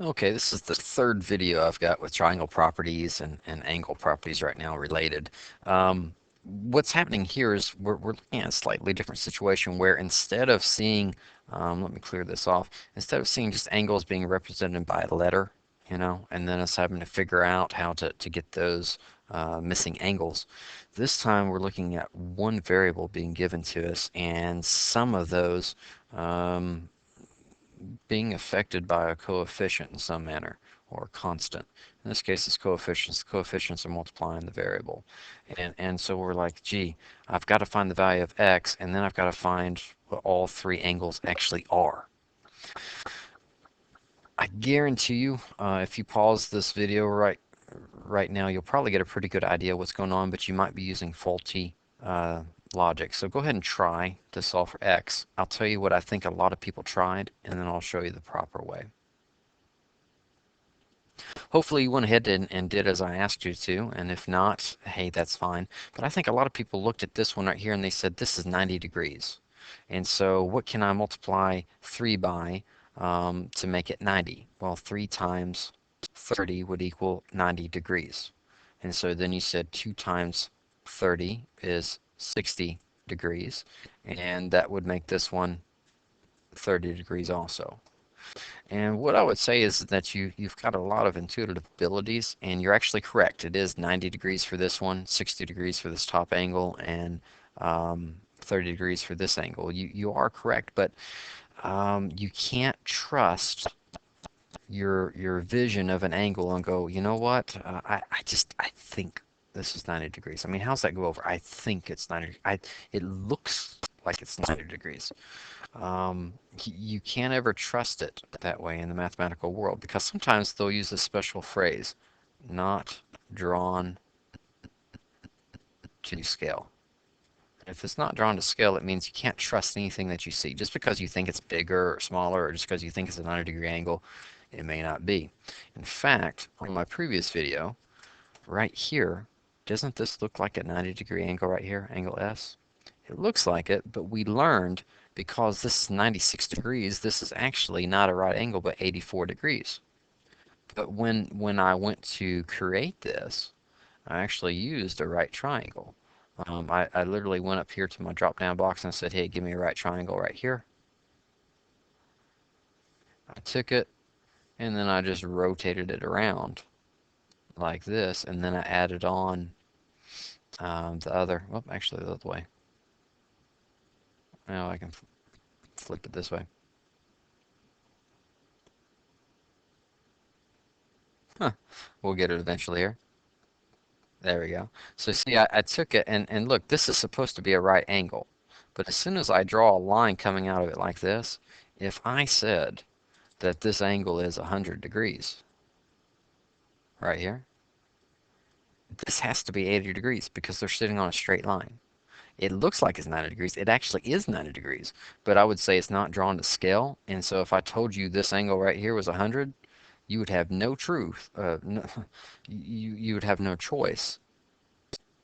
Okay, this is the third video I've got with triangle properties and angle properties right now related. What's happening here is we're looking at a slightly different situation where instead of seeing, let me clear this off, instead of seeing just angles being represented by a letter, and then us having to figure out how to get those missing angles, this time we're looking at one variable being given to us and some of those um, being affected by a coefficient in some manner, or a constant. In this case, it's coefficients. The coefficients are multiplying the variable. And so we're like, gee, I've got to find the value of x, and then I've got to find what all three angles actually are. I guarantee you, if you pause this video right now, you'll probably get a pretty good idea what's going on, but you might be using faulty uh, logic. So go ahead and try to solve for x. I'll tell you what I think a lot of people tried, and then I'll show you the proper way. Hopefully you went ahead and did as I asked you to, and if not, hey, that's fine. But I think a lot of people looked at this one right here and they said this is 90 degrees. And so what can I multiply 3 by to make it 90? Well, 3 times 30 would equal 90 degrees. And so then you said 2 times 30 is 60 degrees, and that would make this one 30 degrees also. And what I would say is that you've got a lot of intuitive abilities, and you're actually correct. It is 90 degrees for this one, 60 degrees for this top angle, and 30 degrees for this angle. You are correct, but you can't trust your vision of an angle and go, you know what? I think this is 90 degrees. I mean, how's that go over? I think it's 90. It looks like it's 90 degrees. You can't ever trust it that way in the mathematical world because sometimes they'll use a special phrase, not drawn to scale. If it's not drawn to scale, it means you can't trust anything that you see. Just because you think it's bigger or smaller, or just because you think it's a 90-degree angle, it may not be. In fact, on my previous video, right here, doesn't this look like a 90-degree angle right here, angle S? It looks like it, but we learned because this is 96 degrees, this is actually not a right angle, but 84 degrees. But when I went to create this, I actually used a right triangle. I literally went up here to my drop down box and said, hey, give me a right triangle right here. I took it and then I just rotated it around like this, and then I added on the other, well, actually the other way. Now I can flip it this way. Huh. We'll get it eventually here. There we go. So see, I took it, and look, this is supposed to be a right angle. But as soon as I draw a line coming out of it like this, if I said that this angle is 100 degrees, right here, this has to be 80 degrees because they're sitting on a straight line. It looks like it's 90 degrees. It actually is 90 degrees, but I would say it's not drawn to scale. And so if I told you this angle right here was 100, you would have no truth. No, you would have no choice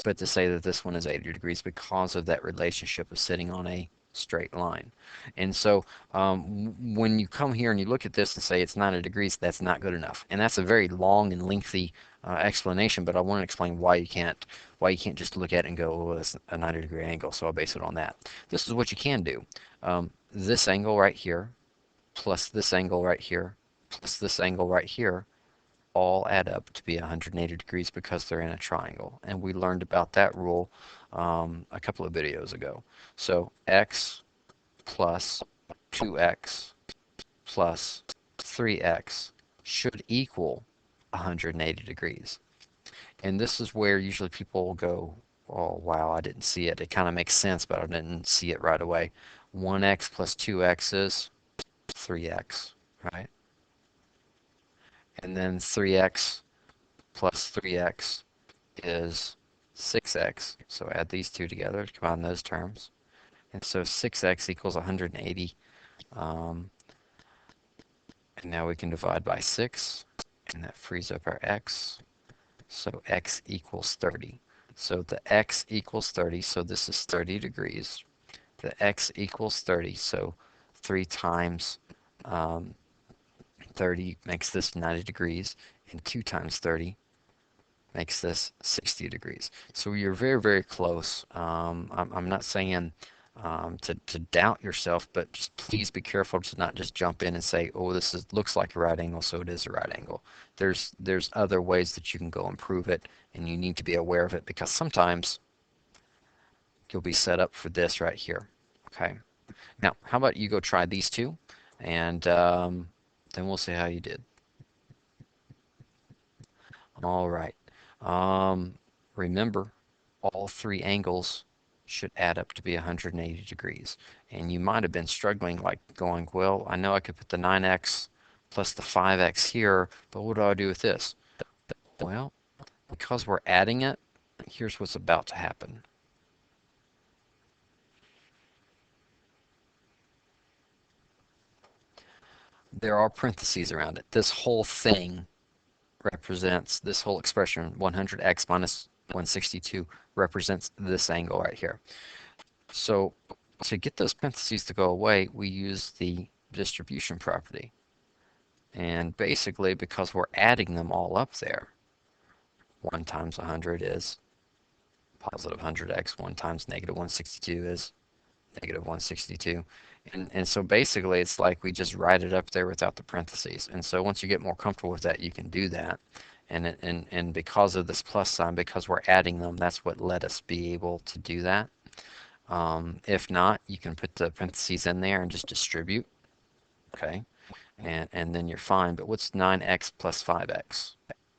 but to say that this one is 80 degrees because of that relationship of sitting on a straight line. And so when you come here and you look at this and say it's 90 degrees, that's not good enough. And that's a very long and lengthy explanation, but I want to explain why you can't just look at it and go, oh, it's a 90-degree angle, so I'll base it on that. This is what you can do. This angle right here, plus this angle right here, plus this angle right here, all add up to be 180 degrees because they're in a triangle. And we learned about that rule a couple of videos ago. So x plus 2x plus 3x should equal 180 degrees. And this is where usually people will go, oh, wow, I didn't see it. It kind of makes sense, but I didn't see it right away. 1x plus 2x is 3x, right? And then 3x plus 3x is 6x. So add these two together to combine those terms. And so 6x equals 180. Um, and now we can divide by 6, and that frees up our x. So x equals 30. So the x equals 30, so this is 30 degrees. The x equals 30, so 3 times 30 makes this 90 degrees, and 2 times 30 makes this 60 degrees. So you're very, very close. I'm not saying to doubt yourself, but just please be careful to not just jump in and say, oh, looks like a right angle, so it is a right angle. There's other ways that you can go improve it, and you need to be aware of it, because sometimes you'll be set up for this right here. Okay. Now, how about you go try these two, and then we'll see how you did. All right. Remember, all three angles should add up to be 180 degrees. And you might have been struggling, like going, well, I know I could put the 9x plus the 5x here, but what do I do with this? Well, because we're adding it, here's what's about to happen. There are parentheses around it. This whole thing represents, this whole expression, 100x minus 162, represents this angle right here. So to get those parentheses to go away, we use the distribution property. And basically, because we're adding them all up there, 1 times 100 is positive 100x, 1 times negative 162 is negative 162. And so basically, it's like we just write it up there without the parentheses. And so once you get more comfortable with that, you can do that. And because of this plus sign, because we're adding them, that's what let us be able to do that. If not, you can put the parentheses in there and just distribute. Okay. And then you're fine. But what's 9x plus 5x?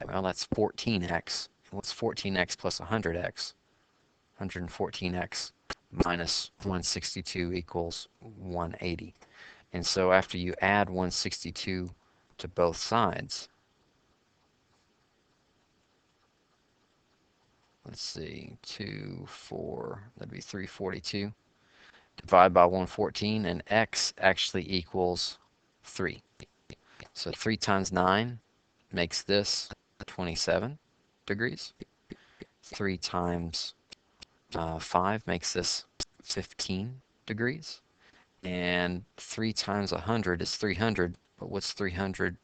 Well, that's 14x. What's 14x plus 100x? 114x minus 162 equals 180. And so after you add 162 to both sides, let's see, 2, 4, that'd be 342. Divide by 114, and x actually equals 3. So 3 times 9 makes this 27 degrees. 3 times 5 makes this 15 degrees. And 3 times 100 is 300, but what's 300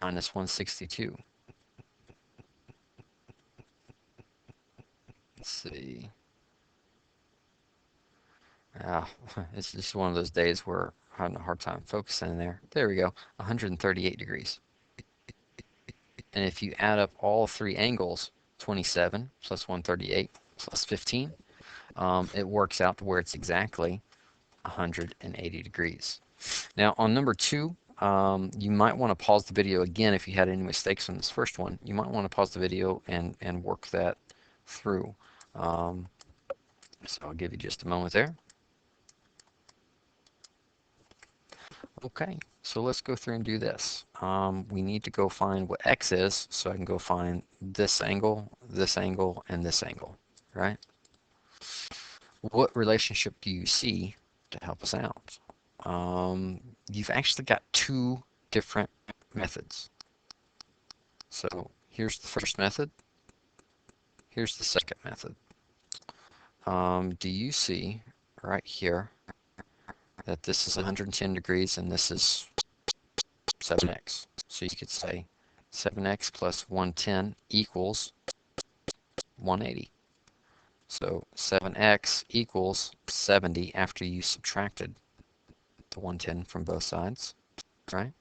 minus 162? Let's see. It's just one of those days where I'm having a hard time focusing there. There we go, 138 degrees. And if you add up all three angles, 27 plus 138 plus 15, it works out to where it's exactly 180 degrees. Now on number 2, you might want to pause the video again if you had any mistakes on this first one. You might want to pause the video and work that through. So I'll give you just a moment there. Okay, so let's go through and do this. We need to go find what x is, so I can go find this angle, and this angle, right? What relationship do you see to help us out? You've actually got two different methods. So here's the first method. Here's the second method. Do you see right here that this is 110 degrees and this is 7x? So you could say 7x plus 110 equals 180. So 7x equals 70 after you subtracted the 110 from both sides, right?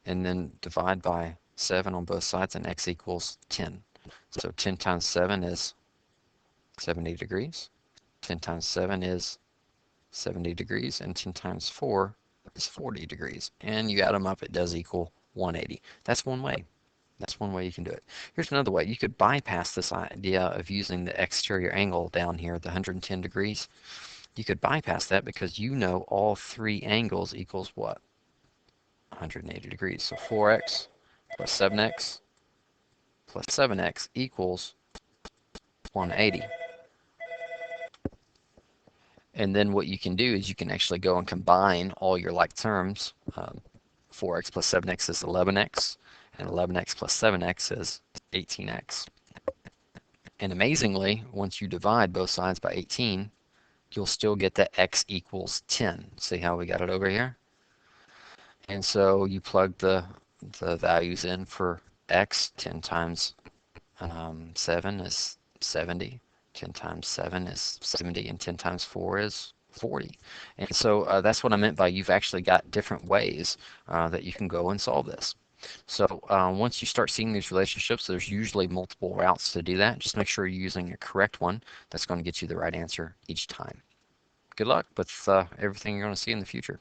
And then divide by 7 on both sides, and x equals 10. So 10 times 7 is 70 degrees. 10 times 7 is 70 degrees, and 10 times 4 is 40 degrees. And you add them up, it does equal 180. That's one way. That's one way you can do it. Here's another way. You could bypass this idea of using the exterior angle down here, the 110 degrees. You could bypass that because you know all three angles equals what? 180 degrees. So 4x plus 7x plus 7x equals 180. And then what you can do is you can actually go and combine all your like terms. 4x plus 7x is 11x, and 11x plus 7x is 18x. And amazingly, once you divide both sides by 18, you'll still get that x equals 10. See how we got it over here? And so you plug the values in for x. 10 times 7 is 70. 10 times 7 is 70, and 10 times 4 is 40. And so that's what I meant by you've actually got different ways that you can go and solve this. So once you start seeing these relationships, there's usually multiple routes to do that. Just make sure you're using a correct one that's going to get you the right answer each time. Good luck with everything you're going to see in the future.